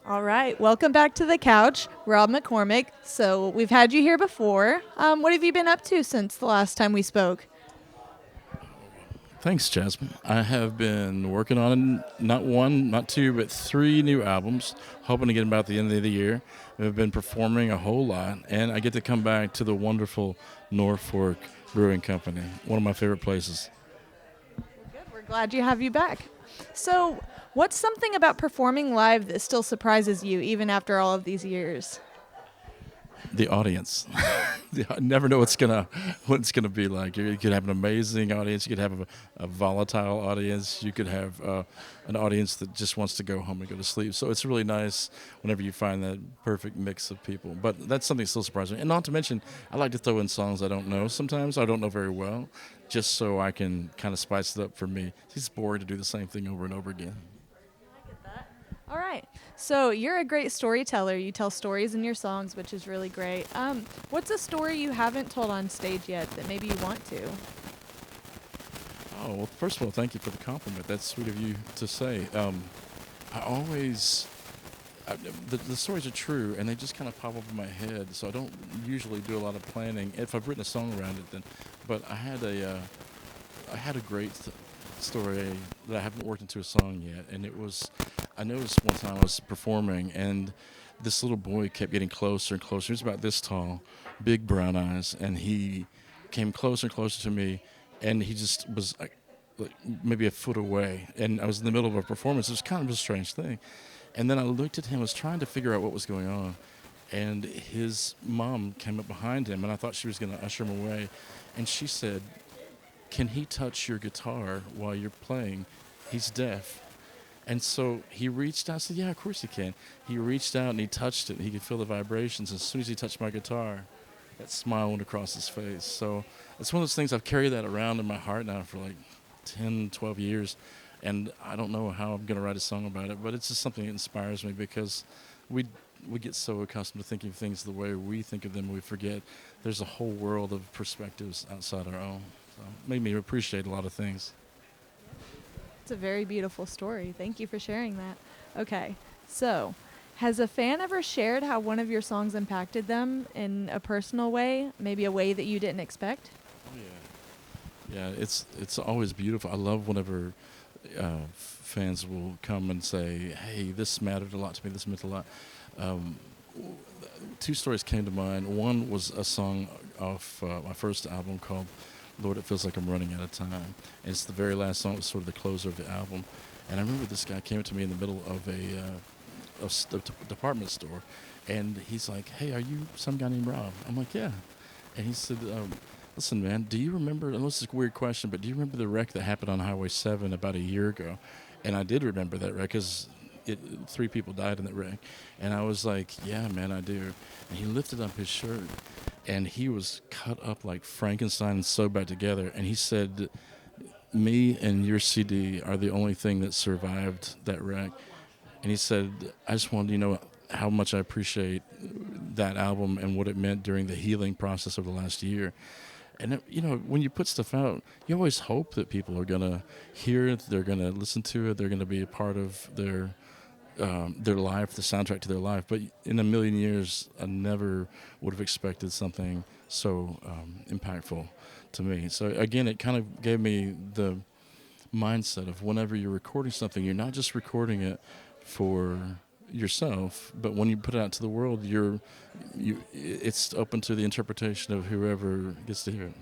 All right, welcome back to the couch, Rob McCormick. So we've had you here before. What have you been up to since the last time we spoke? Thanks, Jasmine. I have been working on not one, not two, but three new albums, hoping to get them out the end of the year. I've been performing a whole lot, and I get to come back to the wonderful Norfork Brewing Company, one of my favorite places. Good, we're glad you have you back. So, what's something about performing live that still surprises you even after all of these years? The audience. I never know what it's gonna be like. You could have an amazing audience. You could have a volatile audience. You could have an audience that just wants to go home and go to sleep. So it's really nice whenever you find that perfect mix of people. But that's something that still surprises me. And not to mention, I like to throw in songs I don't know. Sometimes I don't know very well, just so I can kind of spice it up for me. It's boring to do the same thing over and over again. I get that. All right. So you're a great storyteller. You tell stories in your songs, which is really great. What's a story you haven't told on stage yet that maybe you want to? Oh, well, first of all, thank you for the compliment. That's sweet of you to say. I always, the stories are true, and they just kind of pop up in my head. So I don't usually do a lot of planning. If I've written a song around it, then. But I had a great story that I haven't worked into a song yet, and it was. I noticed one time I was performing, and this little boy kept getting closer and closer. He was about this tall, big brown eyes, and he came closer and closer to me, and he just was like maybe a foot away, and I was in the middle of a performance. It was kind of a strange thing, and then I looked at him, was trying to figure out what was going on, and his mom came up behind him, and I thought she was going to usher him away, and she said, "Can he touch your guitar while you're playing? He's deaf." And so he reached out. I said, "Yeah, of course he can." He reached out and he touched it, and he could feel the vibrations. As soon as he touched my guitar, that smile went across his face. So it's one of those things. I've carried that around in my heart now for like 10, 12 years. And I don't know how I'm going to write a song about it, but it's just something that inspires me because we we get so accustomed to thinking of things the way we think of them, we forget there's a whole world of perspectives outside our own. So it made me appreciate a lot of things. It's a very beautiful story. Thank you for sharing that. Okay, so has a fan ever shared how one of your songs impacted them in a personal way, maybe a way that you didn't expect? Oh yeah, yeah. It's always beautiful. I love whenever fans will come and say, "Hey, this mattered a lot to me. This meant a lot." Um, Two stories came to mind. One was a song off my first album called "Lord, It Feels Like I'm Running Out of Time." And it's the very last song. It was sort of the closer of the album. And I remember this guy came up to me in the middle of a department store, and he's like, "Hey, are you some guy named Rob?" I'm like, "Yeah." And he said, "Listen, man, do you remember?" I know this is a weird question, but do you remember the wreck that happened on Highway 7 about a year ago? And I did remember that wreck because three people died in that wreck. And I was like, "Yeah, man, I do." And he lifted up his shirt, and he was cut up like Frankenstein and sewed back together. And he said, "Me and your CD are the only thing that survived that wreck." And he said, "I just wanted you to know how much I appreciate that album and what it meant during the healing process of the last year." And when you put stuff out, you always hope that people are gonna hear it, they're gonna listen to it, they're gonna be a part of their life, the soundtrack to their life. But in a million years, I never would have expected something so impactful to me. So again, it kind of gave me the mindset of whenever you're recording something, you're not just recording it for yourself, but when you put it out to the world, it's open to the interpretation of whoever gets to hear it.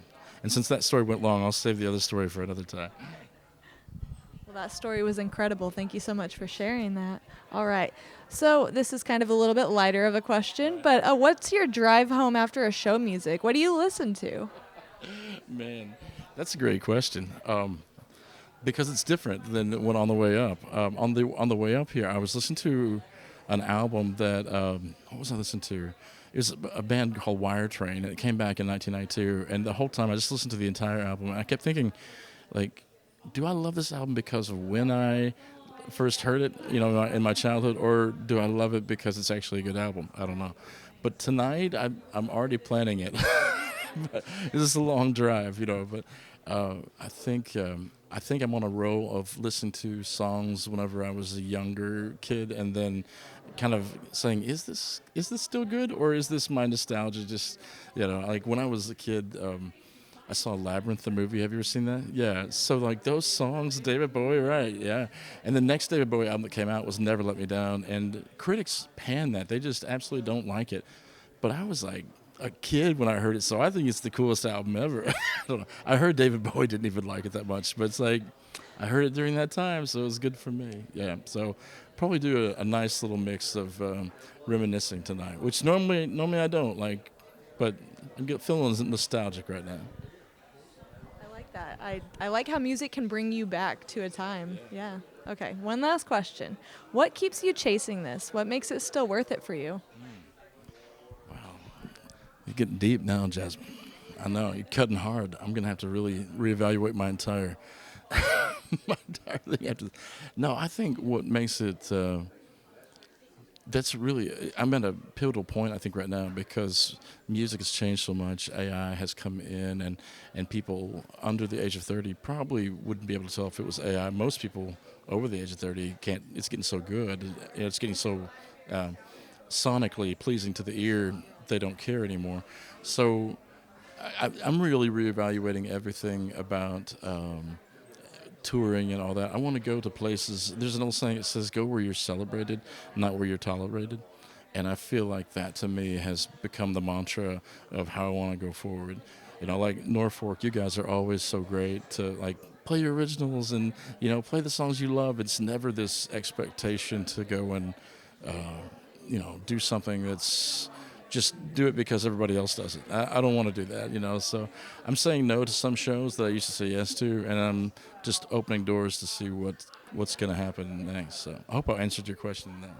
And since that story went long, I'll save the other story for another time. Well, that story was incredible. Thank you so much for sharing that. All right. So, this is kind of a little bit lighter of a question, but what's your drive home after a show music? What do you listen to? Man, that's a great question. Because it's different than when on the way up. On the way up here, I was listening to an album that what was I listening to? It was a band called Wire Train, and it came back in 1992. And the whole time, I just listened to the entire album. And I kept thinking, like, do I love this album because of when I first heard it, in my childhood, or do I love it because it's actually a good album? I don't know. But tonight, I'm already planning it. But this is a long drive, but I think I think I'm on a roll of listening to songs whenever I was a younger kid, and then kind of saying, is this still good, or is this my nostalgia? Just like when I was a kid. I saw Labyrinth, the movie. Have you ever seen that? Yeah. So like those songs, David Bowie, right? Yeah. And the next David Bowie album that came out was Never Let Me Down, and critics pan that. They just absolutely don't like it. But I was like a kid when I heard it, so I think it's the coolest album ever. I don't know. I heard David Bowie didn't even like it that much, but it's like I heard it during that time, so it was good for me. Yeah. So probably do a nice little mix of reminiscing tonight, which normally I don't like, but I'm feeling nostalgic right now. I like that. I like how music can bring you back to a time. Yeah. Okay. One last question. What keeps you chasing this? What makes it still worth it for you? Wow. You're getting deep now, Jasmine. I know you're cutting hard. I'm gonna have to really reevaluate my entire, my entire thing. No, I think what makes it. That's really. I'm at a pivotal point. I think right now because music has changed so much. AI has come in, and people under the age of 30 probably wouldn't be able to tell if it was AI. Most people over the age of 30 can't. It's getting so good. It's getting so. Sonically pleasing to the ear, they don't care anymore. So I'm really reevaluating everything about touring and all that. I want to go to places. There's an old saying that says, "Go where you're celebrated, not where you're tolerated." And I feel like that to me has become the mantra of how I want to go forward. Like Norfork, you guys are always so great to like play your originals and play the songs you love. It's never this expectation to go and do something that's just do it because everybody else does it. I don't want to do that. So I'm saying no to some shows that I used to say yes to, and I'm just opening doors to see what's going to happen next. So I hope I answered your question now.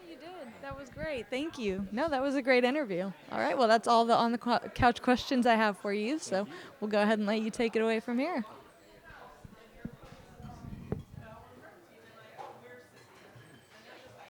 You did. That was great. Thank you. No, that was a great interview. All right. Well, that's all the on the couch questions I have for you. So we'll go ahead and let you take it away from here.